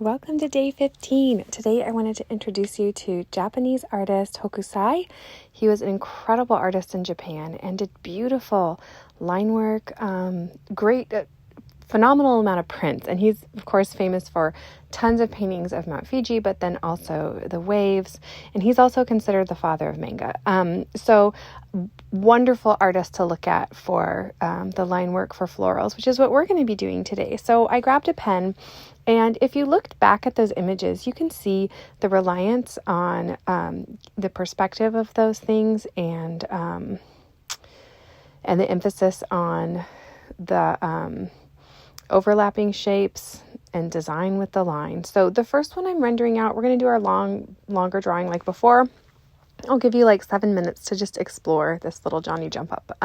Welcome to day 15. Today I wanted to introduce you to Japanese artist Hokusai. He was an incredible artist in Japan and did beautiful line work, great, phenomenal amount of prints. And he's, of course, famous for tons of paintings of Mount Fuji, but then also the waves. And he's also considered the father of manga. So wonderful artist to look at for the line work for florals, which is what we're going to be doing today. So I grabbed a pen, and if you looked back at those images, you can see the reliance on the perspective of those things and the emphasis on the overlapping shapes and design with the line. So the first one I'm rendering out, we're going to do our longer drawing like before. I'll give you like 7 minutes to just explore this little Johnny jump up.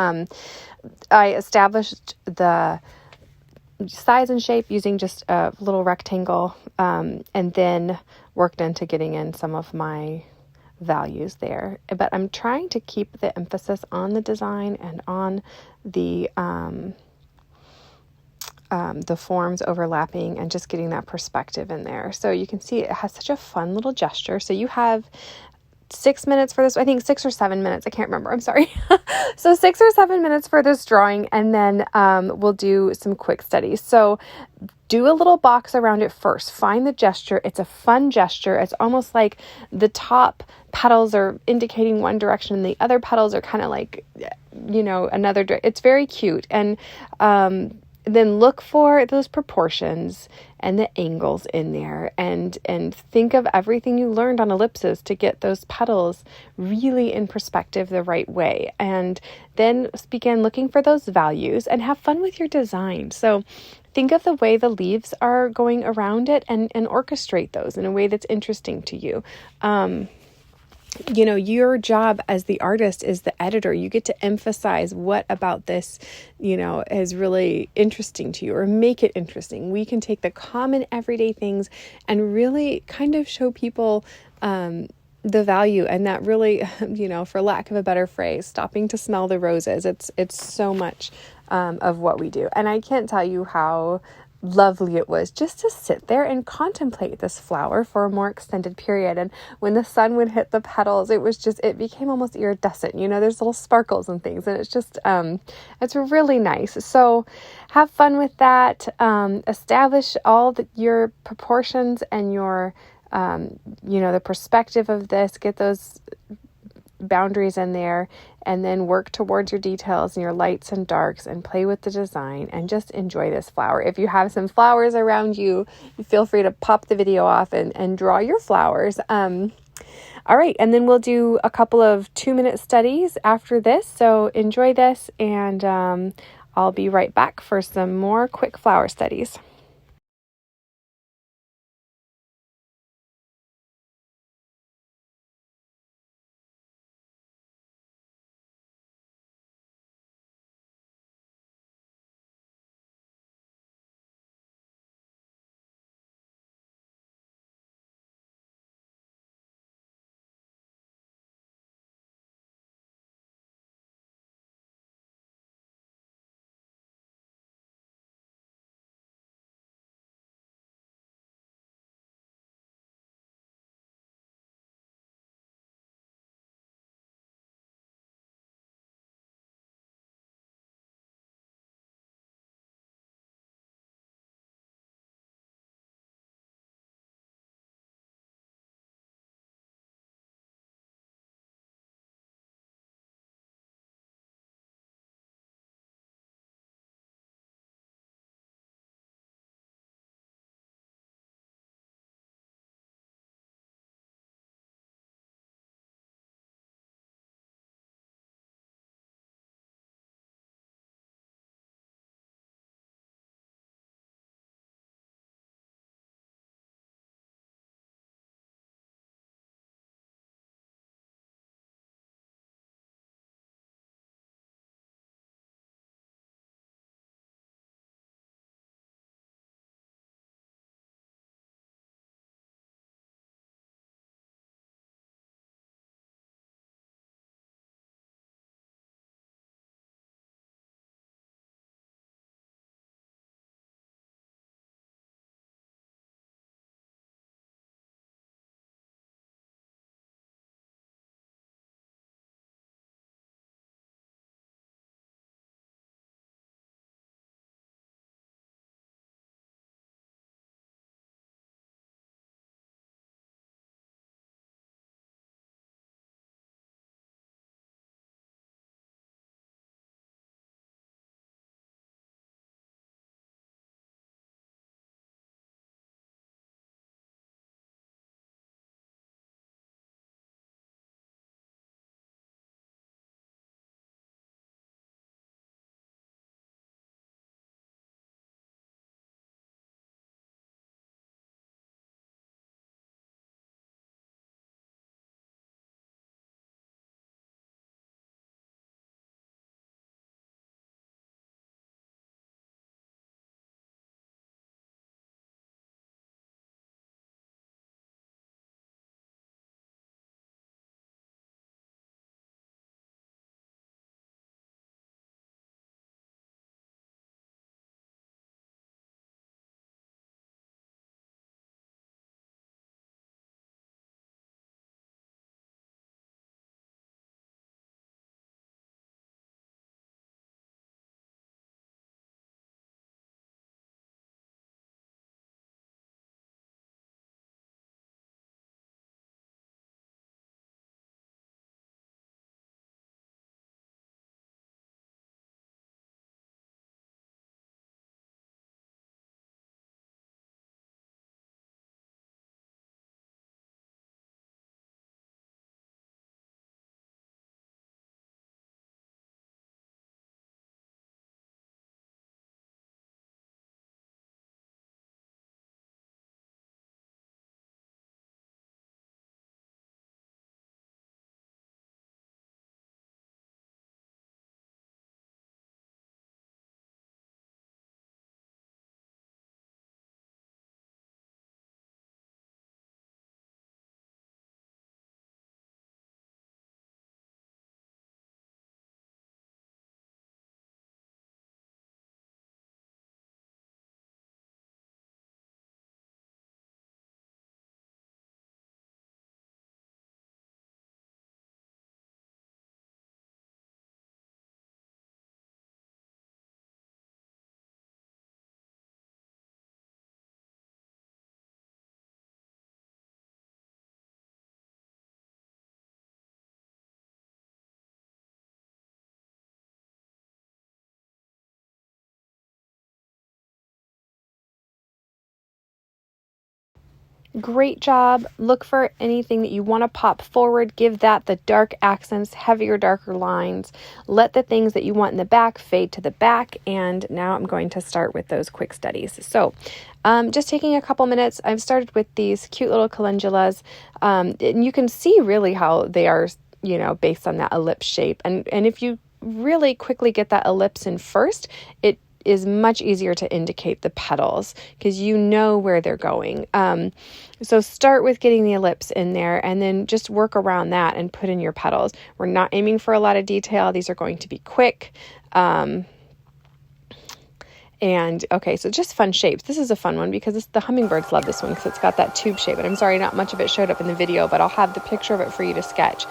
I established the size and shape using just a little rectangle, and then worked into getting in some of my values there. But I'm trying to keep the emphasis on the design and on the forms overlapping and just getting that perspective in there. So you can see it has such a fun little gesture. So you have 6 minutes for this. I think 6 or 7 minutes. I can't remember. I'm sorry. So 6 or 7 minutes for this drawing, and then we'll do some quick studies. So do a little box around it first. Find the gesture. It's a fun gesture. It's almost like the top petals are indicating one direction and the other petals are kind of like, another. It's very cute. And then look for those proportions and the angles in there, and think of everything you learned on ellipses to get those petals really in perspective the right way. And then begin looking for those values and have fun with your design. So think of the way the leaves are going around it and orchestrate those in a way that's interesting to you. Your job as the artist is the editor. You get to emphasize what about this, is really interesting to you, or make it interesting. We can take the common everyday things and really kind of show people the value, and that really, for lack of a better phrase, stopping to smell the roses. It's so much of what we do. And I can't tell you how lovely it was just to sit there and contemplate this flower for a more extended period. And when the sun would hit the petals, it became almost iridescent. There's little sparkles and things, and it's just, it's really nice. So have fun with that. Establish all your proportions and your, the perspective of this, get those boundaries in there, and then work towards your details and your lights and darks and play with the design and just enjoy this flower. If you have some flowers around you, feel free to pop the video off and draw your flowers. All right. And then we'll do a couple of 2-minute studies after this. So enjoy this, and I'll be right back for some more quick flower studies. Great job. Look for anything that you want to pop forward. Give that the dark accents, heavier, darker lines. Let the things that you want in the back fade to the back. And now I'm going to start with those quick studies. So just taking a couple minutes, I've started with these cute little calendulas. And you can see really how they are, based on that ellipse shape. And if you really quickly get that ellipse in first, it is much easier to indicate the petals because you know where they're going. So start with getting the ellipse in there and then just work around that and put in your petals. We're not aiming for a lot of detail. These are going to be quick. And okay, so just fun shapes. This is a fun one because the hummingbirds love this one because it's got that tube shape. And I'm sorry, not much of it showed up in the video, but I'll have the picture of it for you to sketch.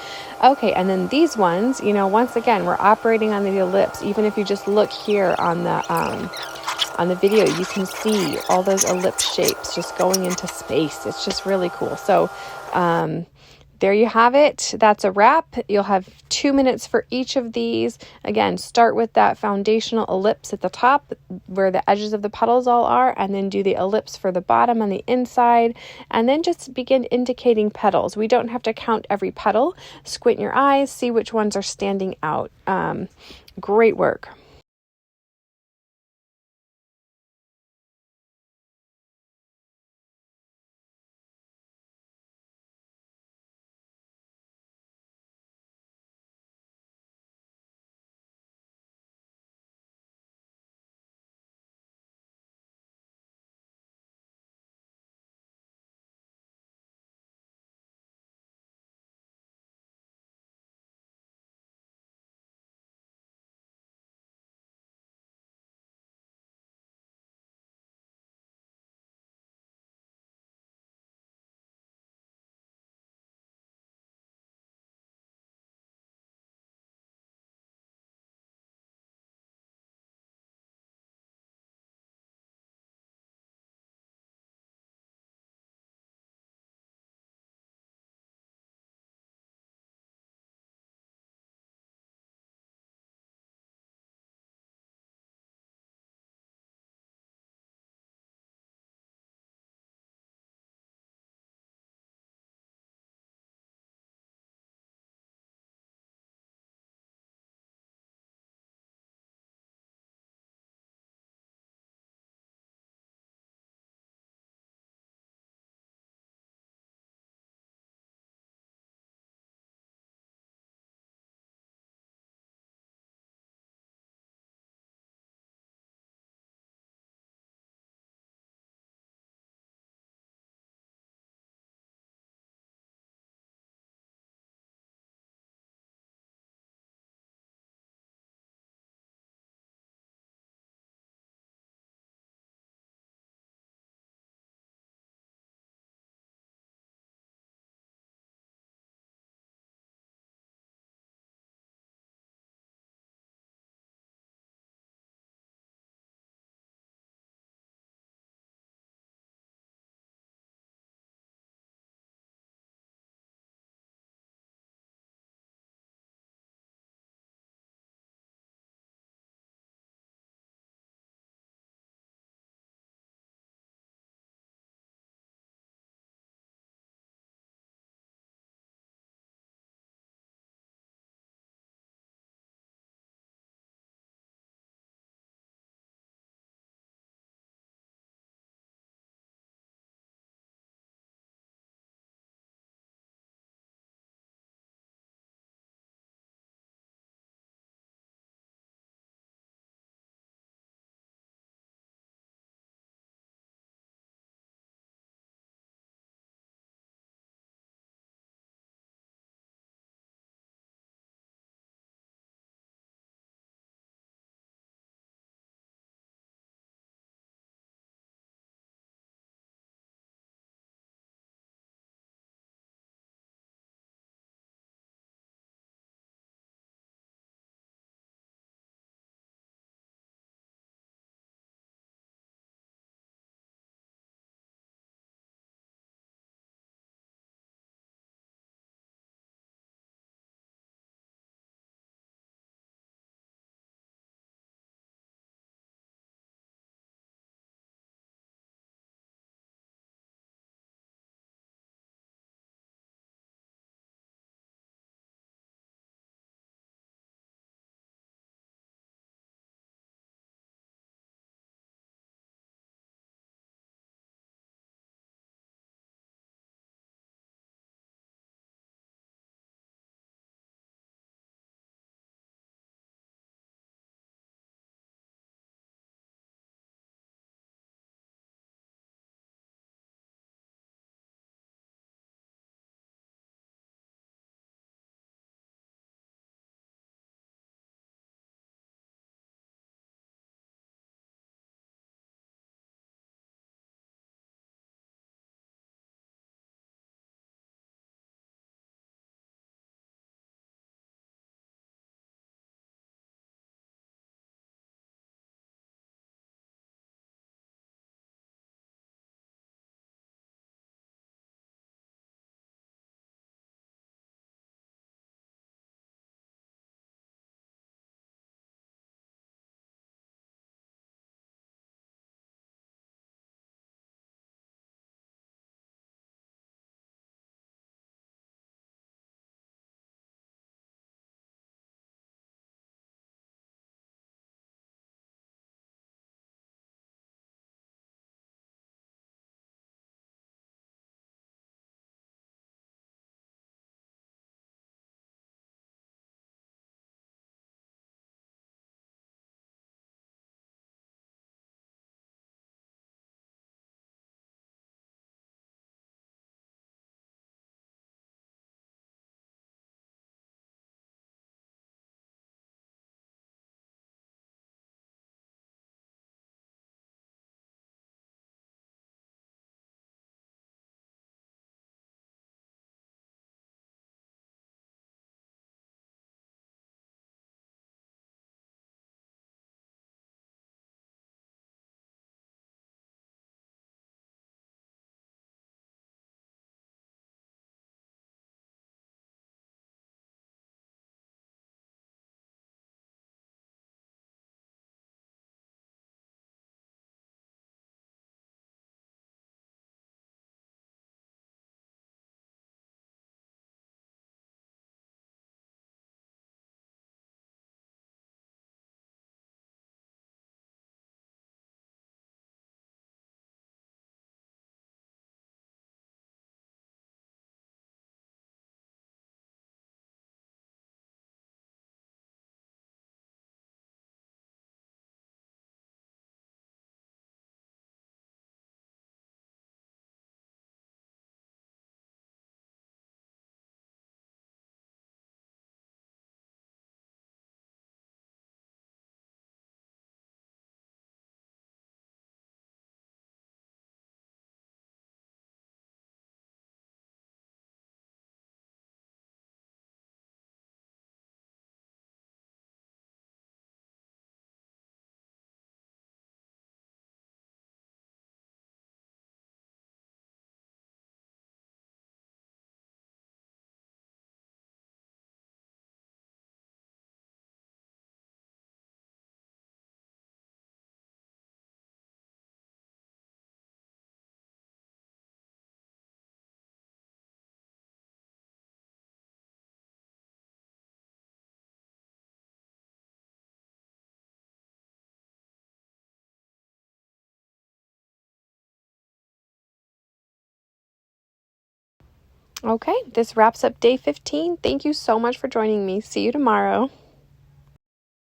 Okay, and then these ones, once again, we're operating on the ellipse. Even if you just look here on the video, you can see all those ellipse shapes just going into space. It's just really cool. So there you have it. That's a wrap. You'll have 2 minutes for each of these. Again, start with that foundational ellipse at the top where the edges of the petals all are, and then do the ellipse for the bottom on the inside, and then just begin indicating petals. We don't have to count every petal. Squint your eyes, see which ones are standing out. Great work. Okay, this wraps up day 15. Thank you so much for joining me. See you tomorrow.